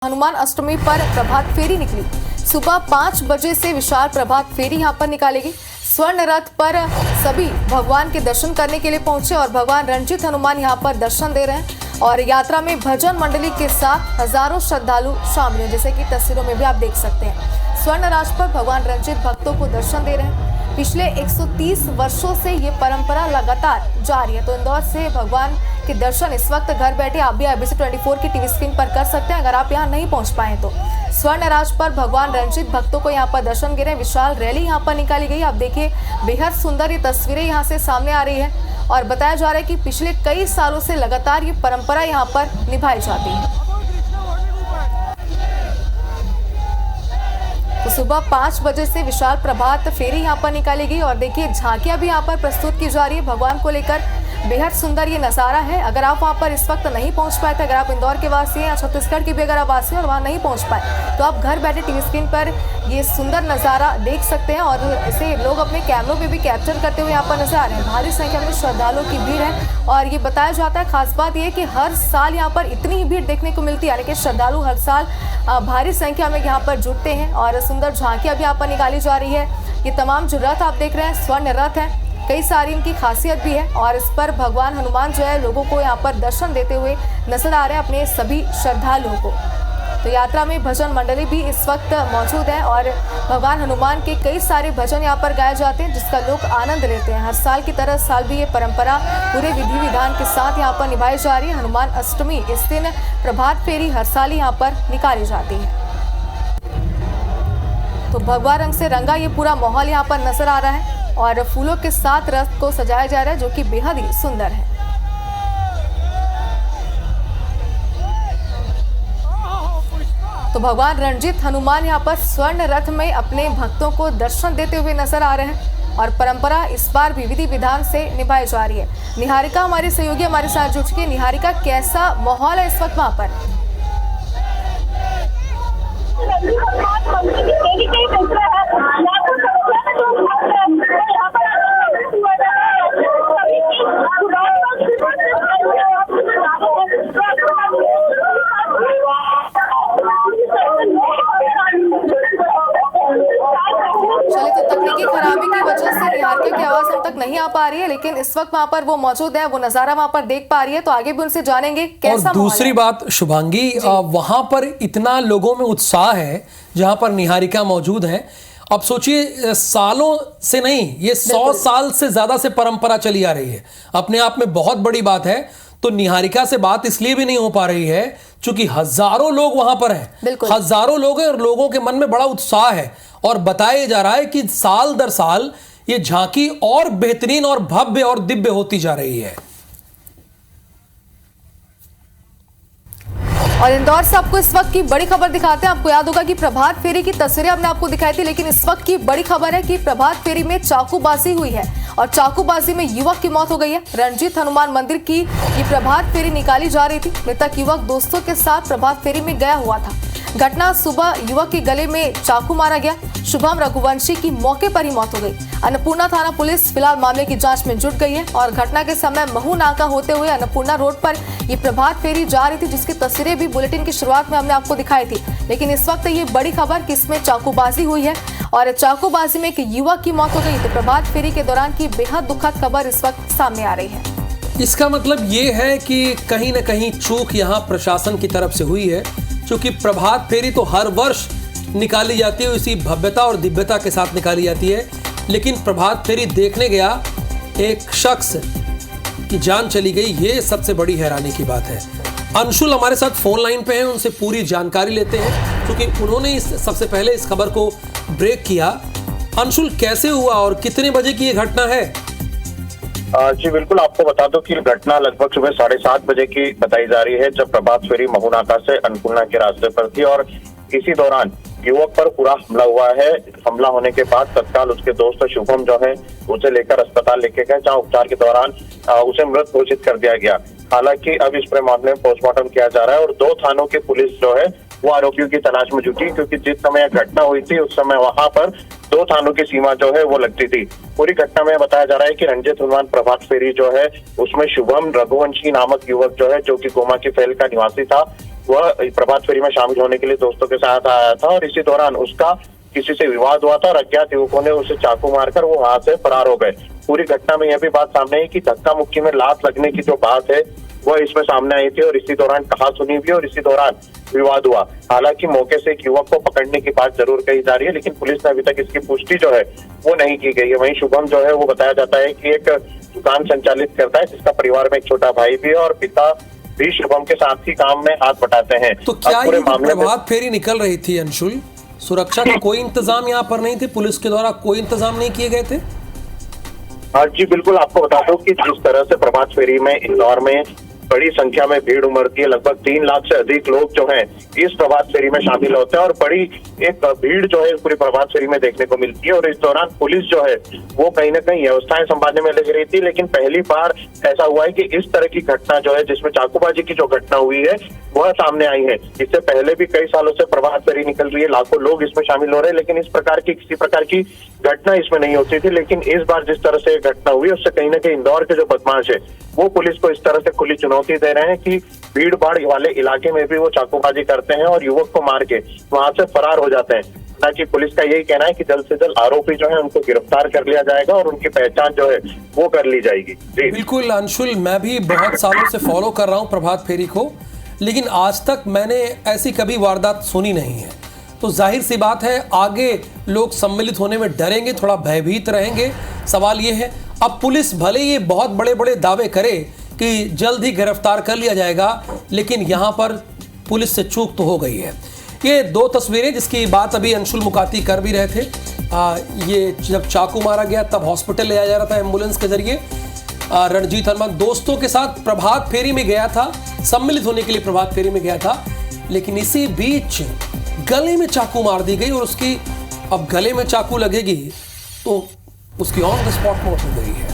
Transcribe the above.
हनुमान अष्टमी पर प्रभात फेरी निकली। सुबह 5 बजे से विशाल प्रभात फेरी यहां पर निकालेगी। स्वर्ण रथ पर सभी भगवान के दर्शन करने के लिए पहुंचे और भगवान रणजीत हनुमान यहां पर दर्शन दे रहे हैं और यात्रा में भजन मंडली के साथ हजारों श्रद्धालु शामिल हैं, जैसे कि तस्वीरों में भी आप देख सकते हैं। स्वर्ण रथ पर भगवान रणजीत भक्तों को दर्शन दे रहे हैं। पिछले 130 वर्षों से ये परंपरा लगातार जारी है। तो इंदौर से भगवान के दर्शन इस वक्त घर बैठे आप भी IBC 24 की टीवी स्क्रीन पर कर सकते हैं, अगर आप यहाँ नहीं पहुँच पाए तो। स्वर्ण राज पर भगवान रणजीत भक्तों को यहाँ पर दर्शन दे रहे हैं। विशाल रैली यहाँ पर निकाली गई। आप देखिए बेहद सुंदर ये तस्वीरें यहाँ से सामने आ रही है और बताया जा रहा है कि पिछले कई सालों से लगातार ये परंपरा यहाँ पर निभाई जाती है। तो सुबह 5 बजे से विशाल प्रभात फेरी यहाँ पर निकाली गई और देखिए झांकियां भी यहाँ पर प्रस्तुत की जा रही है भगवान को लेकर। बेहद सुंदर ये नज़ारा है। अगर आप वहाँ पर इस वक्त नहीं पहुँच पाए थे, अगर आप इंदौर के वासी हैं या छत्तीसगढ़ के भी अगर आप वासी हैं और वहाँ नहीं पहुँच पाए, तो आप घर बैठे टीवी स्क्रीन पर ये सुंदर नज़ारा देख सकते हैं और इसे लोग अपने कैमरों पे भी कैप्चर करते हुए यहाँ पर नजर आ रहे हैं। भारी संख्या में श्रद्धालुओं की भीड़ है और ये बताया जाता है, खास बात यह कि हर साल यहाँ पर इतनी ही भीड़ देखने को मिलती है, यानी कि श्रद्धालु हर साल भारी संख्या में यहाँ पर जुटते हैं और सुंदर झांकियाँ भी यहाँ पर निकाली जा रही है। ये तमाम जो रथ आप देख रहे हैं स्वर्ण रथ है, कई सारी इनकी खासियत भी है और इस पर भगवान हनुमान जो है लोगों को यहाँ पर दर्शन देते हुए नजर आ रहे हैं अपने सभी श्रद्धालुओं को। तो यात्रा में भजन मंडली भी इस वक्त मौजूद है और भगवान हनुमान के कई सारे भजन यहाँ पर गाए जाते हैं, जिसका लोग आनंद लेते हैं। हर साल की तरह साल भी ये परंपरा पूरे विधि विधान के साथ यहाँ पर निभाई जा रही है। हनुमान अष्टमी इस दिन प्रभात फेरी हर साल यहाँ पर निकाली जाती है। तो भगवा रंग से रंगा ये पूरा माहौल यहाँ पर नजर आ रहा है और फूलों के साथ रथ को सजाया जा रहा है, जो कि बेहद ही सुंदर है। तो भगवान रणजीत हनुमान यहाँ पर स्वर्ण रथ में अपने भक्तों को दर्शन देते हुए नजर आ रहे हैं और परंपरा इस बार भी विधि विधान से निभाई जा रही है। निहारिका हमारी सहयोगी हमारे साथ जुड़ चुकी है। निहारिका, कैसा माहौल है इस वक्त वहां पर? नहीं आ पा रही है, लेकिन इस वक्त वहां पर वो मौजूद है, वो नजारा वहां पर देख पा रही है, तो आगे भी उनसे जानेंगे कैसा। और दूसरी बात शुभांगी, वहां पर इतना लोगों में उत्साह है जहां पर निहारिका मौजूद है। अब सोचिए सालों से नहीं, ये 100 साल से ज्यादा से परंपरा चली आ रही है, अपने आप में बहुत बड़ी बात है। तो निहारिका से बात इसलिए भी नहीं हो पा रही है क्योंकि हजारों लोग वहां पर हैं, हजारों लोग हैं और लोगों के मन में बड़ा उत्साह है और बताया जा रहा है कि साल दर साल ये झांकी और बेहतरीन और भव्य और दिव्य होती जा रही है। और इंदौर से आपको इस वक्त की बड़ी खबर दिखाते हैं। आपको याद होगा कि प्रभात फेरी की तस्वीरें हमने आपको दिखाई थी, लेकिन इस वक्त की बड़ी खबर है कि प्रभात फेरी में चाकूबाजी हुई है और चाकूबाजी में युवक की मौत हो गई है। रणजीत हनुमान मंदिर की ये प्रभात फेरी निकाली जा रही थी। मृतक युवक दोस्तों के साथ प्रभात फेरी में गया हुआ था। घटना सुबह युवक के गले में चाकू मारा गया। शुभम रघुवंशी की मौके पर ही मौत हो गई। अन्नपूर्णा थाना पुलिस फिलहाल मामले की जांच में जुट गई है और घटना के समय महू नाका होते हुए अन्नपूर्णा रोड पर ये प्रभात फेरी जा रही थी, जिसकी तस्वीरें भी बुलेटिन की शुरुआत में हमने आपको दिखाई थी। लेकिन इस वक्त ये बड़ी खबर कि इसमें चाकूबाजी हुई है और चाकूबाजी में एक युवक की मौत हो गई। तो प्रभात फेरी के दौरान की बेहद दुखद खबर इस वक्त सामने आ रही है। इसका मतलब ये है कि कहीं ना कहीं चूक यहाँ प्रशासन की तरफ से हुई है, क्योंकि प्रभात फेरी तो हर वर्ष निकाली जाती है, इसी भव्यता और दिव्यता के साथ निकाली जाती है। लेकिन प्रभात फेरी देखने गया एक शख्स की जान चली गई, ये सबसे बड़ी हैरानी की बात है। अंशुल हमारे साथ फोन लाइन पे हैं, उनसे पूरी जानकारी लेते हैं क्योंकि उन्होंने सबसे पहले इस खबर को ब्रेक किया। अंशुल, कैसे हुआ और कितने बजे की ये घटना है? जी बिल्कुल, आपको बता दो कि घटना लगभग सुबह 7:30 बजे की बताई जा रही है, जब प्रभात फेरी महू नाका से अन्नपूर्णा के रास्ते पर थी और इसी दौरान युवक पर पूरा हमला हुआ है। हमला होने के बाद तत्काल उसके दोस्त शुभम जो है उसे लेकर अस्पताल लेके गए, जहां उपचार के दौरान उसे मृत घोषित कर दिया गया। हालांकि अब इस पूरे मामले में पोस्टमार्टम किया जा रहा है और 2 थानों की पुलिस जो है वो आरोपियों की तलाश में जुटी, क्योंकि जिस समय घटना हुई थी उस समय वहां पर 2 थानों की सीमा जो है वो लगती थी। पूरी घटना में बताया जा रहा है कि रणजीत हनुमान प्रभात फेरी जो है उसमें शुभम रघुवंशी नामक युवक जो है, जो कि गोमा की फैल का निवासी था, वह प्रभात फेरी में शामिल होने के लिए दोस्तों के साथ आया था और इसी दौरान उसका किसी से विवाद हुआ था और अज्ञात युवकों ने उसे चाकू मारकर वो वहां से फरार हो गए। पूरी घटना में यह भी बात सामने आई कि धक्का मुक्की में लात लगने की जो बात है वह इसमें सामने आई थी और इसी दौरान कहा सुनी भी और इसी दौरान विवाद हुआ। हालांकि मौके से एक युवक को पकड़ने की बात जरूर कही जा रही है, लेकिन पुलिस ने अभी तक इसकी पुष्टि जो है वो नहीं की गई है। वहीं शुभम जो है वो बताया जाता है कि एक दुकान संचालित करता है, जिसका परिवार में एक छोटा भाई भी है और पिता भी शुभम के साथ ही काम में हाथ बटाते हैं। तो क्या ये प्रभात फेरी निकल रही थी अंशुल, सुरक्षा का कोई इंतजाम यहाँ पर नहीं थे, पुलिस के द्वारा कोई इंतजाम नहीं किए गए थे? हाँ जी बिल्कुल, आपको बता दूं कि जिस तरह से प्रभात फेरी में इंदौर में बड़ी संख्या में भीड़ उमड़ती है, लगभग 3 लाख से अधिक लोग जो हैं इस प्रभात फेरी में शामिल होते हैं और बड़ी एक भीड़ जो है पूरी प्रभात फेरी में देखने को मिलती है। और इस दौरान पुलिस जो है वो कहीं ना कहीं व्यवस्थाएं संभालने में लगी रही थी, लेकिन पहली बार ऐसा हुआ है कि इस तरह की घटना जो है, जिसमें चाकूबाजी की जो घटना हुई है वह सामने आई है। इससे पहले भी कई सालों से प्रभात फेरी निकल रही है, लाखों लोग इसमें शामिल हो रहे हैं, लेकिन इस प्रकार की किसी प्रकार की घटना इसमें नहीं होती थी। लेकिन इस बार जिस तरह से घटना हुई उससे कहीं ना कहीं इंदौर के जो बदमाश है वो पुलिस को इस तरह से खुली चुनौती दे रहे हैं कि भीड़ भाड़ वाले इलाके में भी वो चाकूबाजी करते हैं और युवक को मार के वहां से फरार हो जाते हैं। ताकि पुलिस का यही कहना है कि जल्द से जल्द आरोपी जो है उनको गिरफ्तार कर लिया जाएगा और उनकी पहचान जो है वो कर ली जाएगी। जी बिल्कुल अंशुल, मैं भी बहुत सालों से फॉलो कर रहा हूँ प्रभात फेरी को, लेकिन आज तक मैंने ऐसी कभी वारदात सुनी नहीं है। तो जाहिर सी बात है आगे लोग सम्मिलित होने में डरेंगे, थोड़ा भयभीत रहेंगे। सवाल ये है, अब पुलिस भले ये बहुत बड़े बड़े दावे करे कि जल्द ही गिरफ्तार कर लिया जाएगा, लेकिन यहाँ पर पुलिस से चूक तो हो गई है। ये 2 तस्वीरें जिसकी बात अभी अंशुल मुकाती कर भी रहे थे, ये जब चाकू मारा गया तब हॉस्पिटल ले जाया जा रहा था एम्बुलेंस के जरिए। रणजीत हनुमान दोस्तों के साथ प्रभात फेरी में गया था, सम्मिलित होने के लिए प्रभात फेरी में गया था, लेकिन इसी बीच गले में चाकू मार दी गई और उसकी अब गले में चाकू लगेगी तो उसकी ऑन द स्पॉट मौत हो गई है।